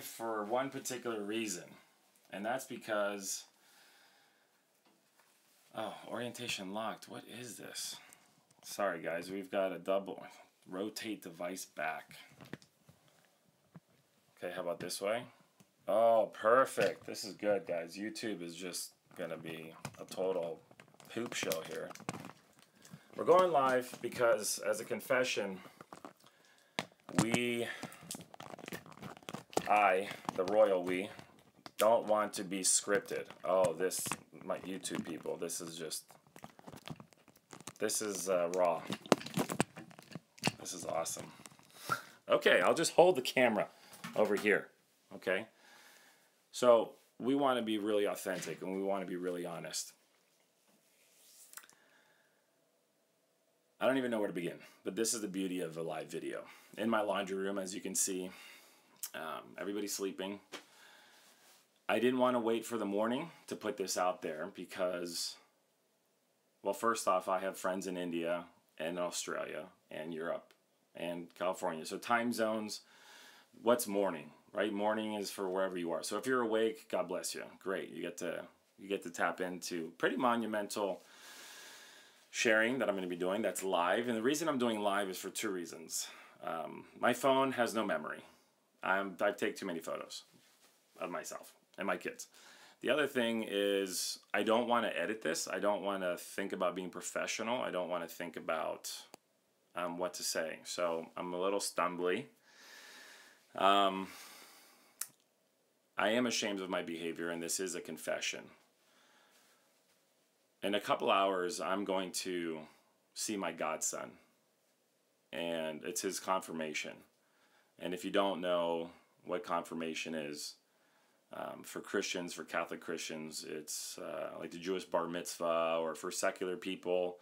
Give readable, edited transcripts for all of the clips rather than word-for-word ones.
For one particular reason, and that's because orientation locked. What is this? Sorry guys, we've got a double rotate device back. Okay, how about this way? Oh, perfect. This is good, guys. YouTube is just gonna be a total poop show here. We're going live because, as a confession, I, the royal we, don't want to be scripted. Oh, my YouTube people, this is raw. This is awesome. Okay, I'll just hold the camera over here, okay? So, we want to be really authentic and we want to be really honest. I don't even know where to begin, but this is the beauty of a live video. In my laundry room, as you can see, everybody's sleeping. I didn't want to wait for the morning to put this out there because, well, first off, I have friends in India and Australia and Europe and California. So time zones, what's morning, right? Morning is for wherever you are. So if you're awake, God bless you. Great. You get to tap into pretty monumental sharing that I'm going to be doing. That's live. And the reason I'm doing live is for two reasons. My phone has no memory. I take too many photos of myself and my kids. The other thing is I don't want to edit this. I don't want to think about being professional. I don't want to think about what to say. So I'm a little stumbly. I am ashamed of my behavior, and this is a confession. In a couple hours, I'm going to see my godson, and it's his confirmation. And if you don't know what confirmation is, for Christians, for Catholic Christians, it's like the Jewish bar mitzvah, or for secular people,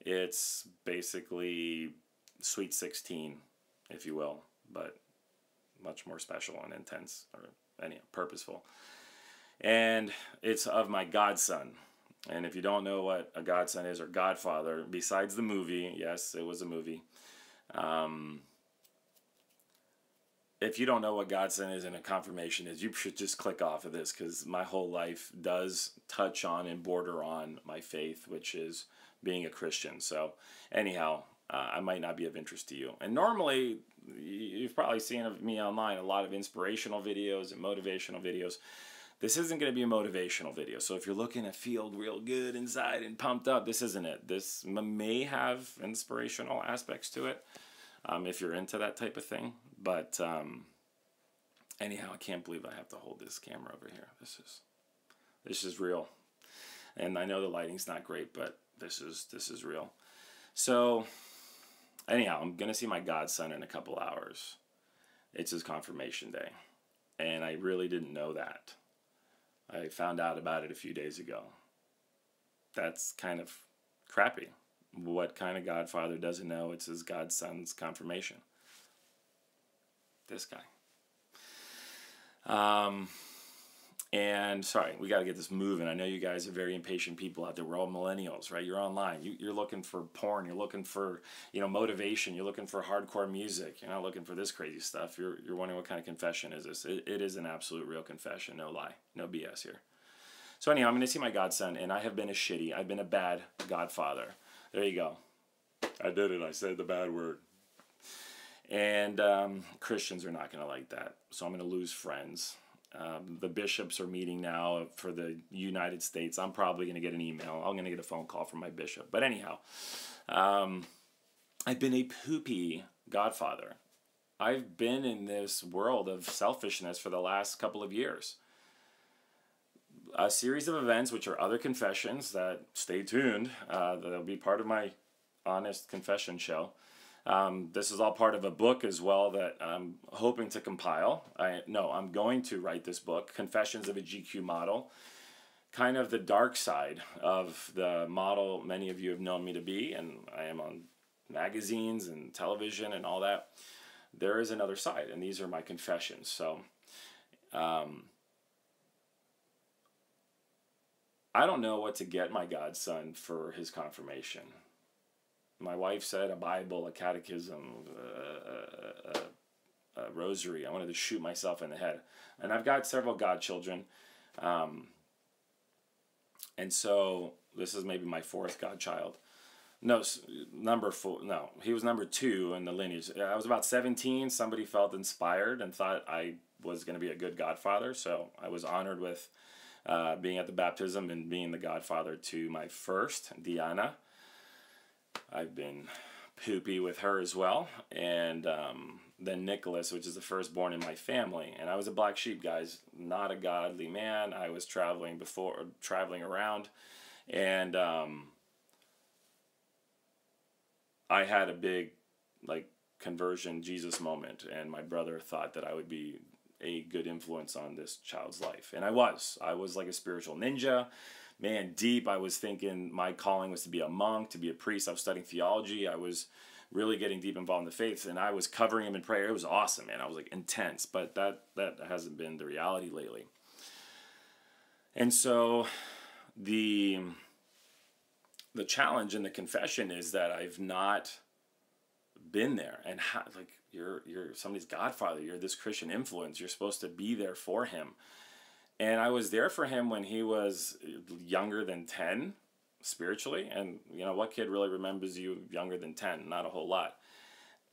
it's basically sweet 16, if you will, but much more special and intense, or purposeful. And it's of my godson. And if you don't know what a godson is, or godfather, besides the movie, yes, it was a movie. If you don't know what godson is and a confirmation is, you should just click off of this, because my whole life does touch on and border on my faith, which is being a Christian. So anyhow, I might not be of interest to you. And normally, you've probably seen of me online a lot of inspirational videos and motivational videos. This isn't going to be a motivational video. So if you're looking to feel real good inside and pumped up, this isn't it. This may have inspirational aspects to it, if you're into that type of thing. But anyhow, I can't believe I have to hold this camera over here. This is real. And I know the lighting's not great, but this is real. So anyhow, I'm going to see my godson in a couple hours. It's his confirmation day. And I really didn't know that. I found out about it a few days ago. That's kind of crappy. What kind of godfather doesn't know it's his godson's confirmation? This guy. And sorry, we got to get this moving. I know you guys are very impatient people out there. We're all millennials, right? You're online. You're looking for porn. You're looking for, motivation. You're looking for hardcore music. You're not looking for this crazy stuff. You're wondering what kind of confession is this. It is an absolute real confession. No lie. No BS here. So anyhow, I'm going to see my godson, and I have been I've been a bad godfather. There you go. I did it. I said the bad word. And Christians are not going to like that. So I'm going to lose friends. The bishops are meeting now for the United States. I'm probably going to get an email. I'm going to get a phone call from my bishop. But anyhow, I've been a poopy godfather. I've been in this world of selfishness for the last couple of years. A series of events, which are other confessions that, stay tuned, that'll be part of my honest confession show. This is all part of a book as well that I'm hoping to compile. I'm going to write this book, Confessions of a GQ Model, kind of the dark side of the model many of you have known me to be, and I am on magazines and television and all that. There is another side, and these are my confessions. So, I don't know what to get my godson for his confirmation. My wife said a Bible, a catechism, a rosary. I wanted to shoot myself in the head. And I've got several godchildren. And so this is maybe my fourth godchild. No, number 4. No, he was number 2 in the lineage. I was about 17. Somebody felt inspired and thought I was going to be a good godfather. So I was honored with being at the baptism and being the godfather to my first, Diana. I've been poopy with her as well. And then Nicholas, which is the firstborn in my family. And I was a black sheep, guys. Not a godly man. I was traveling around. And I had a big, conversion Jesus moment, and my brother thought that I would be a good influence on this child's life. And I was like a spiritual ninja, man, deep. I was thinking my calling was to be a monk, to be a priest. I was studying theology. I was really getting deep involved in the faith, and I was covering him in prayer. It was awesome, man. I was intense, but that hasn't been the reality lately. And so the challenge in the confession is that I've not been there. And you're somebody's godfather. You're this Christian influence. You're supposed to be there for him. And I was there for him when he was younger than 10, spiritually. And what kid really remembers you younger than 10? Not a whole lot.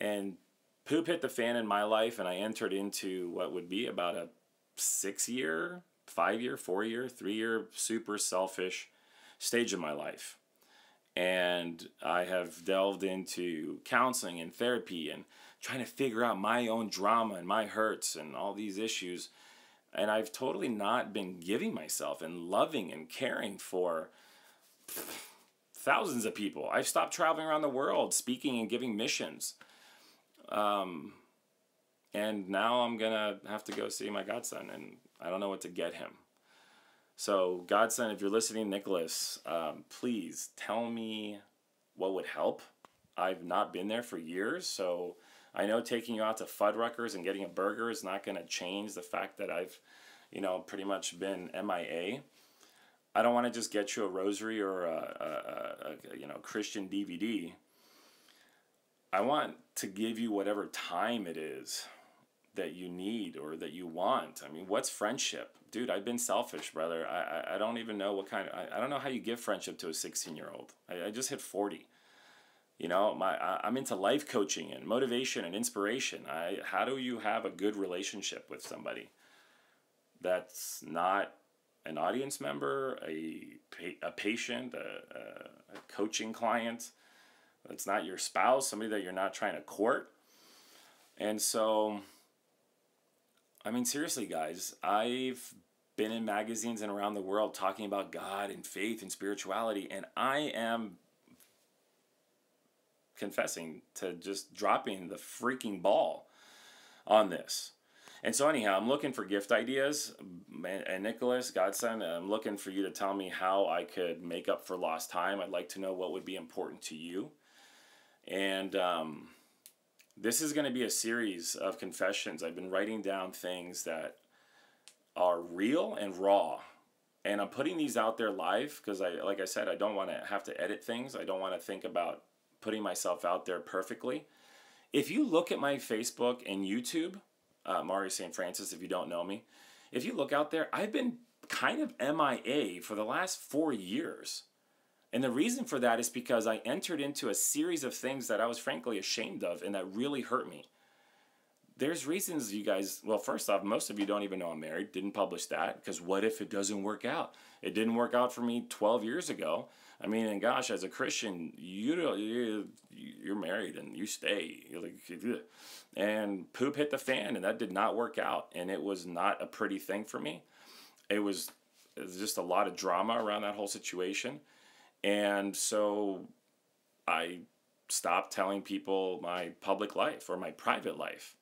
And poop hit the fan in my life, and I entered into what would be about a 6-year, 5-year, 4-year, 3-year super selfish stage of my life. And I have delved into counseling and therapy and trying to figure out my own drama and my hurts and all these issues. And I've totally not been giving myself and loving and caring for thousands of people. I've stopped traveling around the world, speaking and giving missions. And now I'm going to have to go see my godson, and I don't know what to get him. So, godson, if you're listening, Nicholas, please tell me what would help. I've not been there for years, so I know taking you out to Fuddruckers and getting a burger is not going to change the fact that I've, pretty much been MIA. I don't want to just get you a rosary or a Christian DVD. I want to give you whatever time it is that you need or that you want. I mean, what's friendship? Dude, I've been selfish, brother. I don't even know what kind of... I don't know how you give friendship to a 16-year-old. I just hit 40. I'm into life coaching and motivation and inspiration. How do you have a good relationship with somebody that's not an audience member, a patient, a coaching client, that's not your spouse, somebody that you're not trying to court? And so... I mean, seriously, guys, I've been in magazines and around the world talking about God and faith and spirituality, and I am confessing to just dropping the freaking ball on this. And so anyhow, I'm looking for gift ideas, and Nicholas, godson, I'm looking for you to tell me how I could make up for lost time. I'd like to know what would be important to you. And this is going to be a series of confessions. I've been writing down things that are real and raw. And I'm putting these out there live because, like I said, I don't want to have to edit things. I don't want to think about putting myself out there perfectly. If you look at my Facebook and YouTube, Mario St. Francis, if you don't know me, if you look out there, I've been kind of MIA for the last 4 years. And the reason for that is because I entered into a series of things that I was frankly ashamed of and that really hurt me. There's reasons, you guys, well, first off, most of you don't even know I'm married. Didn't publish that because what if it doesn't work out? It didn't work out for me 12 years ago. I mean, and gosh, as a Christian, you're married and you stay. You're like, and poop hit the fan, and that did not work out. And it was not a pretty thing for me. It was just a lot of drama around that whole situation. And so I stopped telling people my public life or my private life.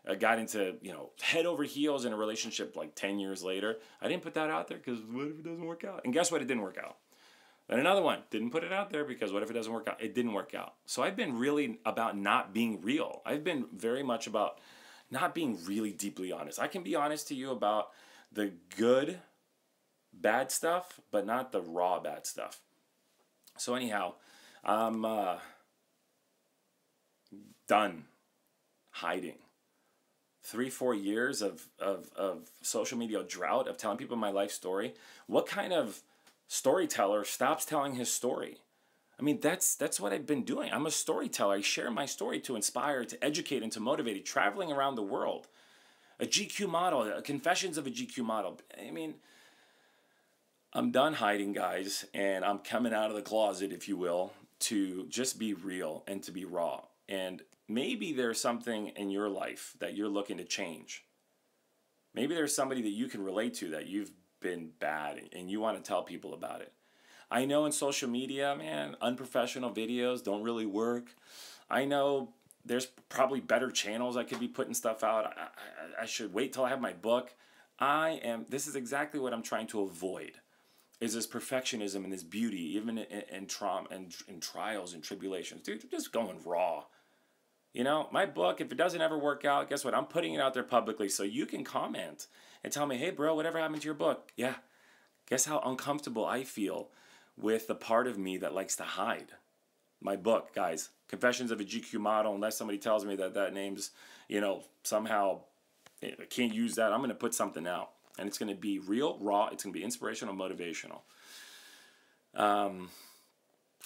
I got into, head over heels in a relationship like 10 years later. I didn't put that out there because what if it doesn't work out? And guess what? It didn't work out. Then another one, didn't put it out there because what if it doesn't work out? It didn't work out. So I've been really about not being real. I've been very much about not being really deeply honest. I can be honest to you about the good, bad stuff, but not the raw bad stuff. So anyhow, I'm done hiding. 3-4 years of social media drought, of telling people my life story, what kind of storyteller stops telling his story? I mean, that's what I've been doing. I'm a storyteller. I share my story to inspire, to educate, and to motivate, traveling around the world. A GQ model, confessions of a GQ model. I mean, I'm done hiding, guys, and I'm coming out of the closet, if you will, to just be real and to be raw. And maybe there's something in your life that you're looking to change. Maybe there's somebody that you can relate to that you've been bad and you want to tell people about it. I know in social media, man, unprofessional videos don't really work. I know there's probably better channels I could be putting stuff out. I should wait till I have my book. This is exactly what I'm trying to avoid, is this perfectionism and this beauty, even in trauma and in trials and tribulations. Dude, you're just going raw. You know, my book, if it doesn't ever work out, guess what? I'm putting it out there publicly so you can comment and tell me, hey, bro, whatever happened to your book? Yeah. Guess how uncomfortable I feel with the part of me that likes to hide. My book, guys, Confessions of a GQ Model, unless somebody tells me that name's, somehow I can't use that, I'm going to put something out. And it's going to be real, raw, it's going to be inspirational, motivational.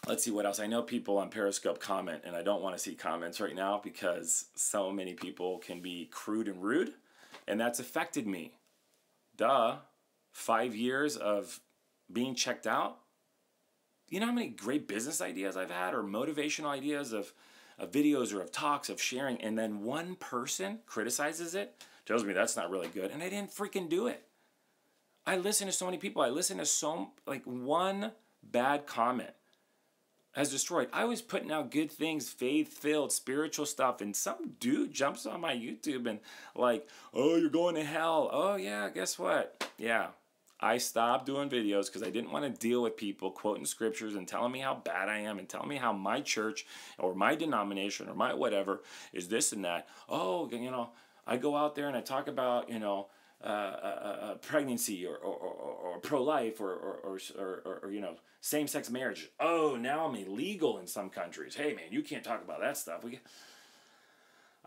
Let's see what else. I know people on Periscope comment, and I don't want to see comments right now because so many people can be crude and rude, and that's affected me. 5 years of being checked out. You know how many great business ideas I've had, or motivational ideas of videos or of talks of sharing, and then one person criticizes it, tells me that's not really good, and I didn't freaking do it. I listen to so many people. I listen to one bad comment has destroyed. I was putting out good things, faith-filled, spiritual stuff, and some dude jumps on my YouTube and oh, you're going to hell. Oh, yeah, guess what? Yeah, I stopped doing videos because I didn't want to deal with people quoting scriptures and telling me how bad I am and telling me how my church or my denomination or my whatever is this and that. Oh, I go out there and I talk about, pregnancy or pro-life or same-sex marriage. Oh, now I'm illegal in some countries. Hey, man, you can't talk about that stuff.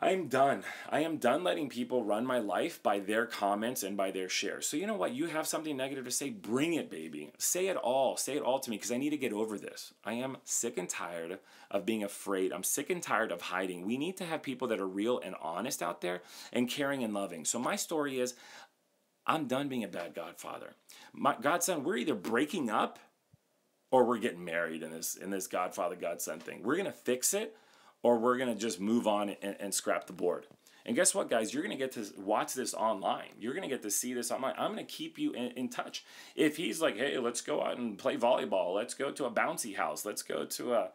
I'm done. I am done letting people run my life by their comments and by their shares. So you know what? You have something negative to say, bring it, baby. Say it all. Say it all to me because I need to get over this. I am sick and tired of being afraid. I'm sick and tired of hiding. We need to have people that are real and honest out there and caring and loving. So my story is, I'm done being a bad godfather. My godson, we're either breaking up or we're getting married in this godfather-godson thing. We're going to fix it, or we're going to just move on and scrap the board. And guess what, guys? You're going to get to watch this online. You're going to get to see this online. I'm going to keep you in touch. If he's like, hey, let's go out and play volleyball. Let's go to a bouncy house. Let's go to a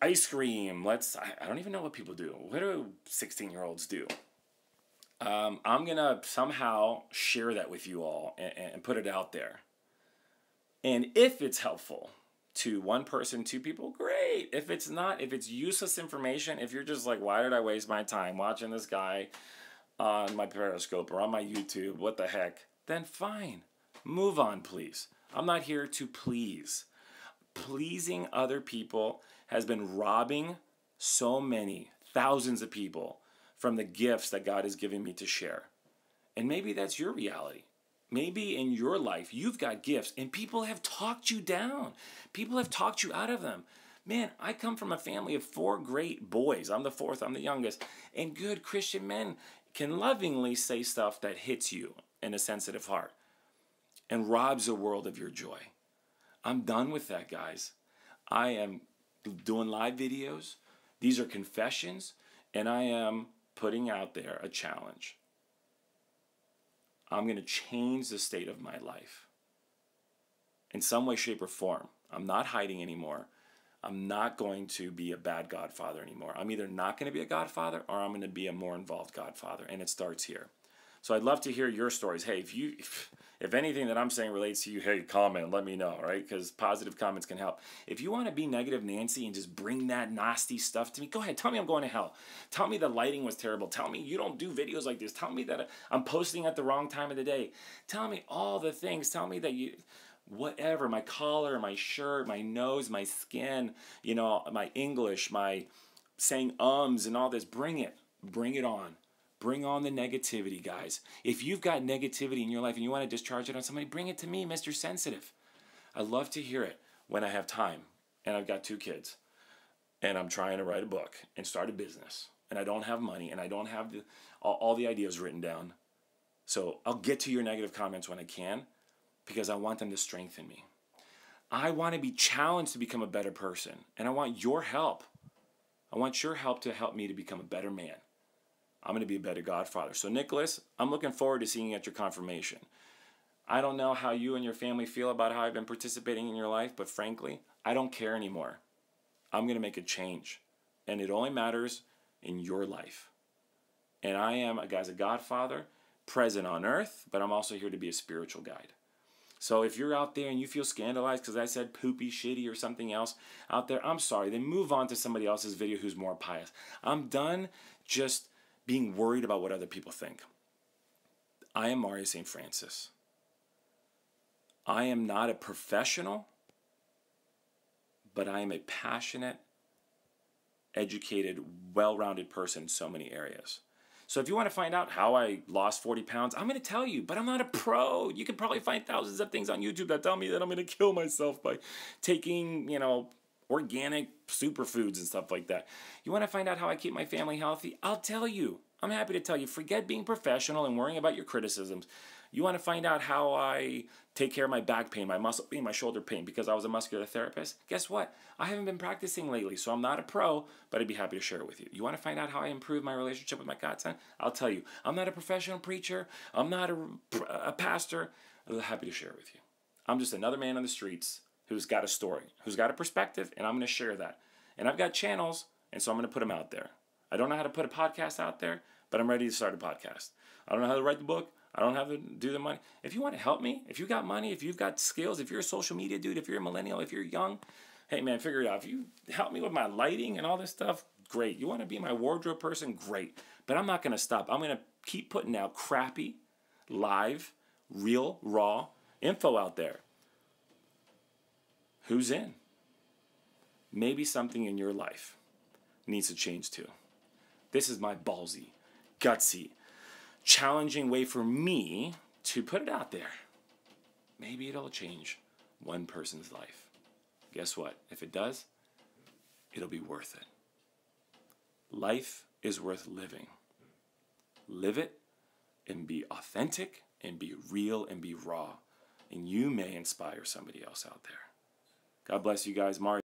ice cream. I don't even know what people do. What do 16-year-olds do? I'm going to somehow share that with you all and put it out there. And if it's helpful to one person, two people, great. If it's not, if it's useless information, if you're just like, why did I waste my time watching this guy on my Periscope or on my YouTube, what the heck, then fine. Move on, please. I'm not here to please. Pleasing other people has been robbing so many, thousands of people from the gifts that God has given me to share. And maybe that's your reality. Maybe in your life, you've got gifts and people have talked you down. People have talked you out of them. Man, I come from a family of 4 great boys. I'm the 4th, I'm the youngest. And good Christian men can lovingly say stuff that hits you in a sensitive heart and robs the world of your joy. I'm done with that, guys. I am doing live videos. These are confessions, and I am putting out there a challenge. I'm going to change the state of my life in some way, shape, or form. I'm not hiding anymore. I'm not going to be a bad godfather anymore. I'm either not going to be a godfather or I'm going to be a more involved godfather, and it starts here. So I'd love to hear your stories. Hey, if anything that I'm saying relates to you, hey, comment, let me know, right? Because positive comments can help. If you want to be negative Nancy and just bring that nasty stuff to me, go ahead. Tell me I'm going to hell. Tell me the lighting was terrible. Tell me you don't do videos like this. Tell me that I'm posting at the wrong time of the day. Tell me all the things. Tell me that whatever, my collar, my shirt, my nose, my skin, my English, my saying ums and all this, bring it. Bring it on. Bring on the negativity, guys. If you've got negativity in your life and you want to discharge it on somebody, bring it to me, Mr. Sensitive. I love to hear it when I have time. And I've got 2 kids. And I'm trying to write a book and start a business. And I don't have money and I don't have all the ideas written down. So I'll get to your negative comments when I can because I want them to strengthen me. I want to be challenged to become a better person. And I want your help. I want your help to help me to become a better man. I'm going to be a better godfather. So Nicholas, I'm looking forward to seeing you at your confirmation. I don't know how you and your family feel about how I've been participating in your life, but frankly, I don't care anymore. I'm going to make a change. And it only matters in your life. And I am, a godfather, present on earth, but I'm also here to be a spiritual guide. So if you're out there and you feel scandalized because I said poopy, shitty, or something else out there, I'm sorry. Then move on to somebody else's video who's more pious. I'm done just being worried about what other people think. I am Mario St. Francis. I am not a professional, but I am a passionate, educated, well-rounded person in so many areas. So if you want to find out how I lost 40 pounds, I'm going to tell you, but I'm not a pro. You can probably find thousands of things on YouTube that tell me that I'm going to kill myself by taking, organic superfoods and stuff like that. You want to find out how I keep my family healthy? I'll tell you. I'm happy to tell you. Forget being professional and worrying about your criticisms. You want to find out how I take care of my back pain, my muscle pain, my shoulder pain because I was a muscular therapist? Guess what? I haven't been practicing lately, so I'm not a pro, but I'd be happy to share it with you. You want to find out how I improve my relationship with my godson? I'll tell you. I'm not a professional preacher. I'm not a pastor. I'm happy to share it with you. I'm just another man on the streets who's got a story, who's got a perspective, and I'm going to share that. And I've got channels, and so I'm going to put them out there. I don't know how to put a podcast out there, but I'm ready to start a podcast. I don't know how to write the book. I don't have to do the money. If you want to help me, if you got money, if you've got skills, if you're a social media dude, if you're a millennial, if you're young, hey man, figure it out. If you help me with my lighting and all this stuff, great. You want to be my wardrobe person, great. But I'm not going to stop. I'm going to keep putting out crappy, live, real, raw info out there. Who's in? Maybe something in your life needs to change too. This is my ballsy, gutsy, challenging way for me to put it out there. Maybe it'll change one person's life. Guess what? If it does, it'll be worth it. Life is worth living. Live it and be authentic and be real and be raw. And you may inspire somebody else out there. God bless you guys. Mario.